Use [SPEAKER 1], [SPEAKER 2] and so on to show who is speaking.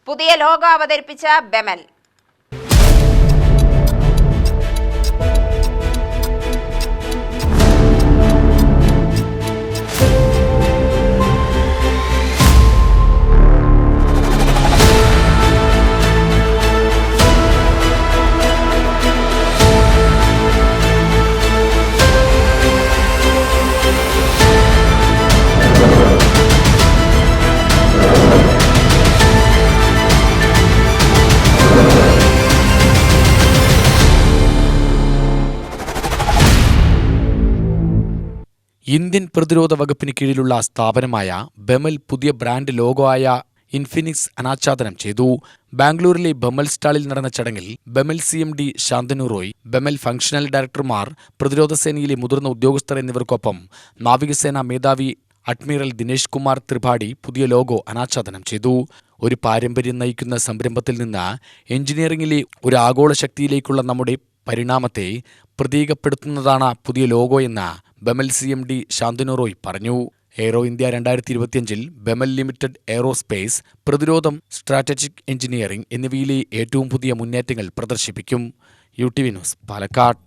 [SPEAKER 1] പുതിയ ലോഗോ അവതരിപ്പിച്ച ബെമൽ.
[SPEAKER 2] ഇന്ത്യൻ പ്രതിരോധ വകുപ്പിന് കീഴിലുള്ള സ്ഥാപനമായ ബെമൽ പുതിയ ബ്രാൻഡ് ലോഗോ ആയ ഇൻഫിനിക്സ് അനാച്ഛാദനം ചെയ്തു. ബാംഗ്ലൂരിലെ ബെമൽ സ്റ്റാളിൽ നടന്ന ചടങ്ങിൽ ബെമൽ CMD ശാന്തനു റോയ്, ബെമൽ ഫംഗ്ഷണൽ ഡയറക്ടർമാർ, പ്രതിരോധ സേനയിലെ മുതിർന്ന ഉദ്യോഗസ്ഥർ എന്നിവർക്കൊപ്പം നാവികസേനാ മേധാവി അഡ്മിറൽ ദിനേശ് കുമാർ ത്രിപാഠി പുതിയ ലോഗോ അനാച്ഛാദനം ചെയ്തു. ഒരു പാരമ്പര്യം നയിക്കുന്ന സംരംഭത്തിൽ നിന്ന് എഞ്ചിനീയറിംഗിലെ ഒരു ആഗോള ശക്തിയിലേക്കുള്ള നമ്മുടെ പരിണാമത്തെ പ്രതീകപ്പെടുത്തുന്നതാണ് പുതിയ ലോഗോയെന്ന് ബെമൽ CMD ശാന്തനു റോയ് പറഞ്ഞു. Aero India 2025 BEML limited aerospace, പ്രതിരോധം, സ്ട്രാറ്റജിക് എഞ്ചിനീയറിംഗ് എന്നിവയിലെ ഏറ്റവും പുതിയ മുന്നേറ്റങ്ങൾ പ്രദർശിപ്പിക്കും. UTV news, Palakkad.